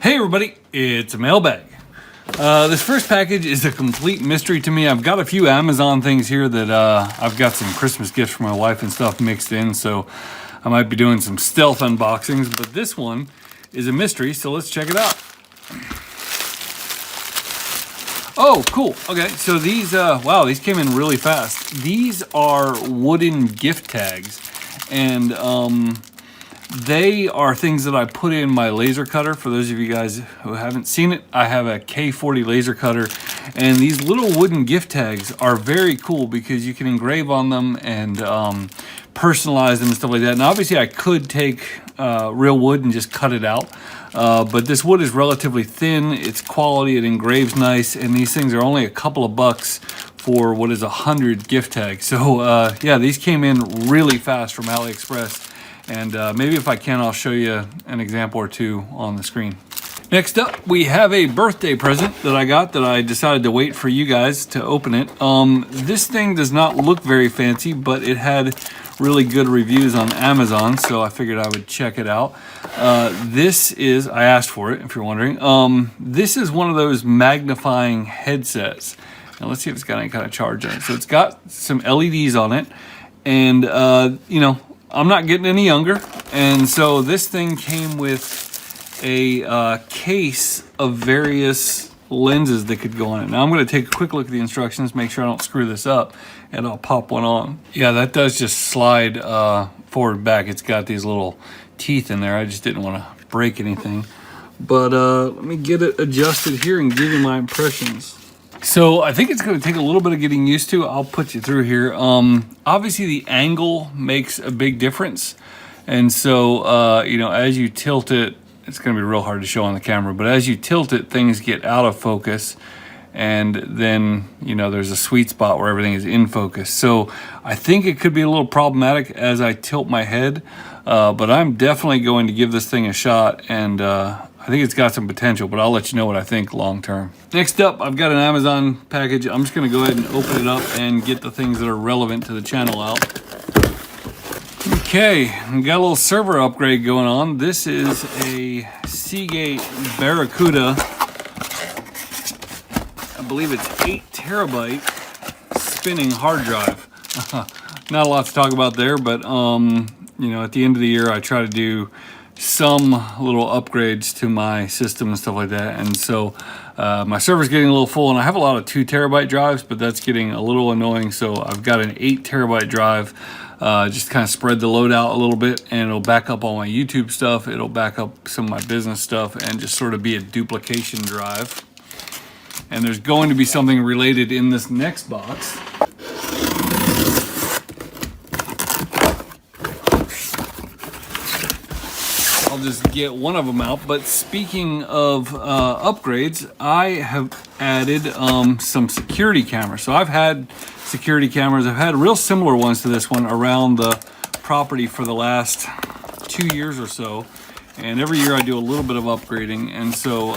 Hey everybody, it's a Mailbag. This first package is a complete mystery to me. I've got a few Amazon things here that I've got some Christmas gifts for my wife and stuff mixed in, so I might be doing some stealth unboxings, but this one is a mystery, so let's check it out. Oh, cool. Okay, so these, wow, these came in really fast. These are wooden gift tags, and they are things that I put in my laser cutter. For those of you guys who haven't seen it, I have a K40 Laser Cutter, and these little wooden gift tags are very cool because you can engrave on them and personalize them and stuff like that. And obviously I could take real wood and just cut it out, but this wood is relatively thin, it's quality, it engraves nice, and these things are only a couple of bucks for what is 100 gift tags. So yeah, these came in really fast from AliExpress. And maybe if I can, I'll show you an example or two on the screen. Next up, we have a birthday present that I got that I decided to wait for you guys to open it. This thing does not look very fancy, but it had really good reviews on Amazon, so I figured I would check it out. This is, I asked for it if you're wondering, this is one of those magnifying headsets. Now let's see if it's got any kind of charge on it. So it's got some LEDs on it, and you know, I'm not getting any younger, and so this thing came with a case of various lenses that could go on it. Now I'm going to take a quick look at the instructions, make sure I don't screw this up, and I'll pop one on. Yeah, that does just slide forward and back. It's got these little teeth in there. I just didn't want to break anything. But let me get it adjusted here and give you my impressions. So I think it's going to take a little bit of getting used to. I'll put you through here. Obviously the angle makes a big difference. And so, you know, as you tilt it, it's going to be real hard to show on the camera, but as you tilt it, things get out of focus. And then, you know, there's a sweet spot where everything is in focus. So I think it could be a little problematic as I tilt my head, but I'm definitely going to give this thing a shot, and I think it's got some potential, but I'll let you know what I think long term. Next up, I've got an Amazon package. I'm just gonna go ahead and open it up and get the things that are relevant to the channel out. Okay, we got a little server upgrade going on. This is a Seagate Barracuda. I believe it's 8 terabyte spinning hard drive. Not a lot to talk about there, but you know, at the end of the year, I try to do some little upgrades to my system and stuff like that, and so my server's getting a little full, and I have a lot of 2 terabyte drives, but that's getting a little annoying, so I've got an 8 terabyte drive. Just kind of spread the load out a little bit, and it'll back up all my YouTube stuff, it'll back up some of my business stuff, and just sort of be a duplication drive. And there's going to be something related in this next box. I'll just get one of them out. But speaking of upgrades, I have added some security cameras. So I've had security cameras. I've had real similar ones to this one around the property for the last 2 years or so. And every year I do a little bit of upgrading. And so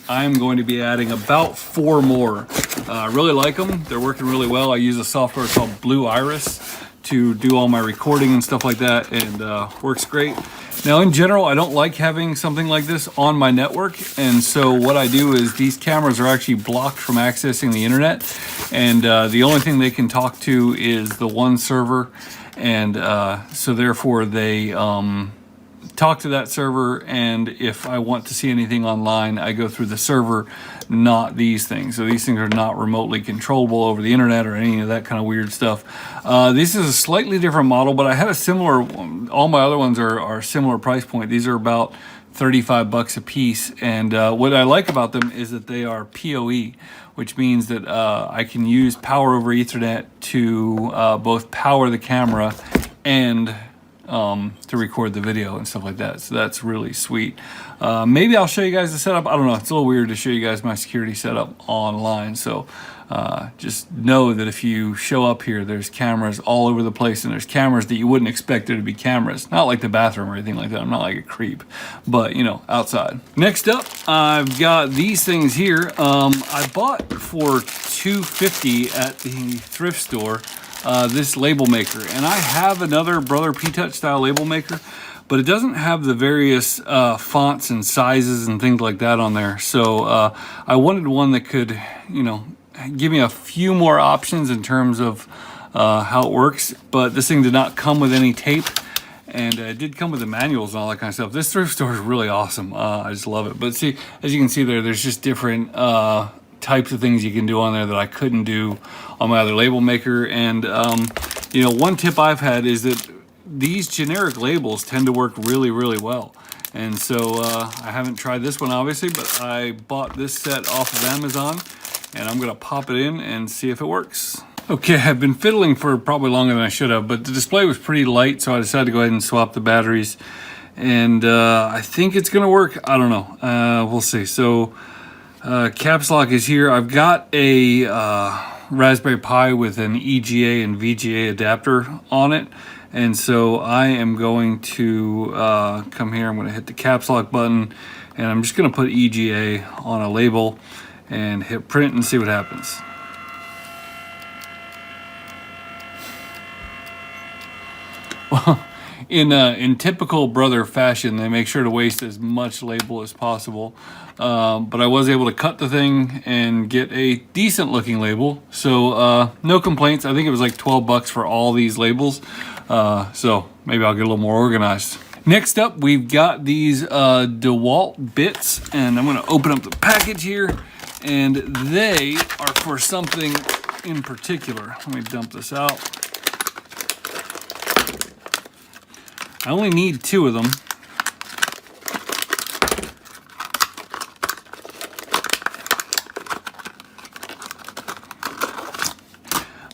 I'm going to be adding about 4 more. I really like them. They're working really well. I use a software called Blue Iris to do all my recording and stuff like that, and works great. Now, in general, I don't like having something like this on my network, and so what I do is these cameras are actually blocked from accessing the internet, and the only thing they can talk to is the one server, and so therefore they talk to that server, and if I want to see anything online, I go through the server, not these things. So these things are not remotely controllable over the internet or any of that kind of weird stuff. This is a slightly different model, but I had a similar, all my other ones are similar price point. These are about 35 bucks a piece, and what I like about them is that they are PoE, which means that I can use power over Ethernet to both power the camera and to record the video and stuff like that. So that's really sweet. Maybe I'll show you guys the setup. I don't know, it's a little weird to show you guys my security setup online, so just know that if you show up here, there's cameras all over the place, and there's cameras that you wouldn't expect there to be cameras. Not like the bathroom or anything like that. I'm not like a creep, but you know, outside. Next up, I've got these things here. I bought for $2.50 at the thrift store this label maker, and I have another Brother P-Touch style label maker, but it doesn't have the various fonts and sizes and things like that on there. So I wanted one that could, you know, give me a few more options in terms of how it works. But this thing did not come with any tape, and it did come with the manuals and all that kind of stuff. This thrift store is really awesome. I just love it. But see, as you can see there's just different types of things you can do on there that I couldn't do on my other label maker. And you know, one tip I've had is that these generic labels tend to work really, really well. And so I haven't tried this one obviously, but I bought this set off of Amazon, and I'm gonna pop it in and see if it works. Okay, I've been fiddling for probably longer than I should have, but the display was pretty light, so I decided to go ahead and swap the batteries. And I think it's gonna work. I don't know, we'll see. So caps lock is here. I've got a Raspberry Pi with an EGA and VGA adapter on it. And so I am going to come here, I'm gonna hit the caps lock button, and I'm just gonna put EGA on a label and hit print and see what happens. Well, in typical brother fashion, they make sure to waste as much label as possible. But I was able to cut the thing and get a decent looking label. So no complaints. I think it was like 12 bucks for all these labels. So maybe I'll get a little more organized. Next up, we've got these DeWalt bits, and I'm gonna open up the package here, and they are for something in particular. Let me dump this out. I only need 2 of them.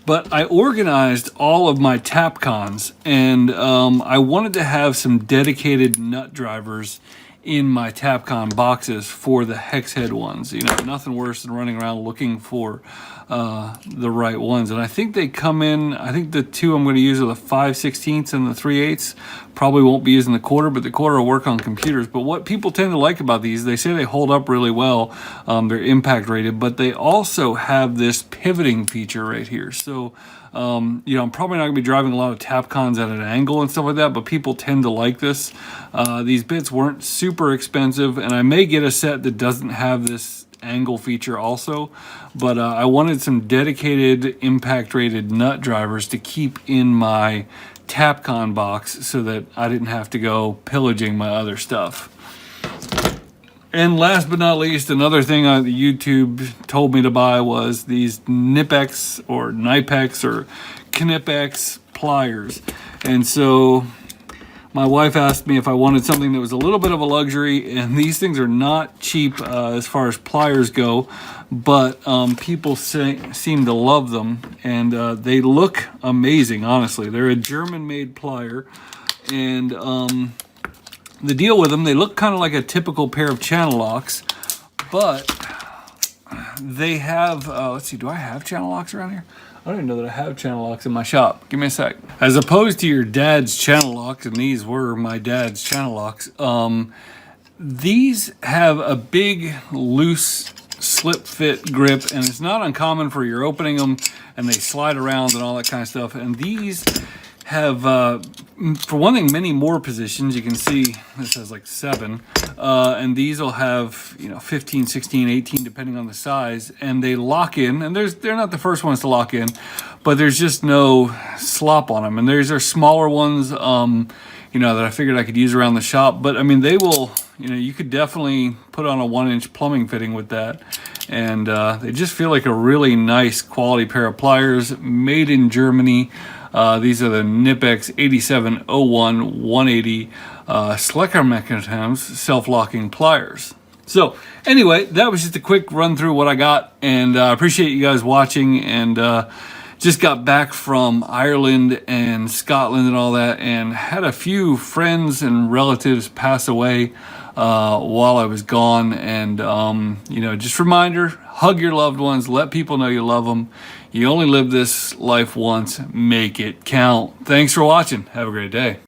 But I organized all of my Tapcons, and I wanted to have some dedicated nut drivers in my Tapcon boxes for the hex head ones. You know, nothing worse than running around looking for the right ones. And I think they come in, I think the 2 I'm going to use are the 5/16 and the 3/8. Probably won't be using the quarter, but the quarter will work on computers. But what people tend to like about these, they say they hold up really well. They're impact rated, but they also have this pivoting feature right here. So you know, I'm probably not gonna be driving a lot of Tapcons at an angle and stuff like that, but people tend to like this. These bits weren't super expensive, and I may get a set that doesn't have this angle feature also, but I wanted some dedicated impact rated nut drivers to keep in my Tapcon box so that I didn't have to go pillaging my other stuff. And last but not least, another thing on YouTube told me to buy was these Knipex or Knipex Pliers. And so my wife asked me if I wanted something that was a little bit of a luxury, and these things are not cheap as far as pliers go, but people seem to love them, and they look amazing, honestly. They're a German-made plier, and the deal with them, they look kind of like a typical pair of channel locks, but they have, let's see, do I have channel locks around here? I don't even know that I have channel locks in my shop. Give me a sec. As opposed to your dad's channel locks, and these were my dad's channel locks, these have a big, loose, slip fit grip, and it's not uncommon for you're opening them and they slide around and all that kind of stuff. And these have, for one thing, many more positions. You can see this has like 7, and these will have, you know, 15, 16, 18, depending on the size, and they lock in. And they're not the first ones to lock in, but there's just no slop on them. And these are smaller ones, you know, that I figured I could use around the shop. But I mean, they will, you know, you could definitely put on a 1-inch plumbing fitting with that. And they just feel like a really nice quality pair of pliers made in Germany. These are the Knipex 8701 180 Schlecker mechanisms self-locking pliers. So anyway, that was just a quick run through what I got, and I appreciate you guys watching. And just got back from Ireland and Scotland and all that, and had a few friends and relatives pass away while I was gone. And you know, just reminder, hug your loved ones, let people know you love them. You only live this life once, make it count. Thanks for watching. Have a great day.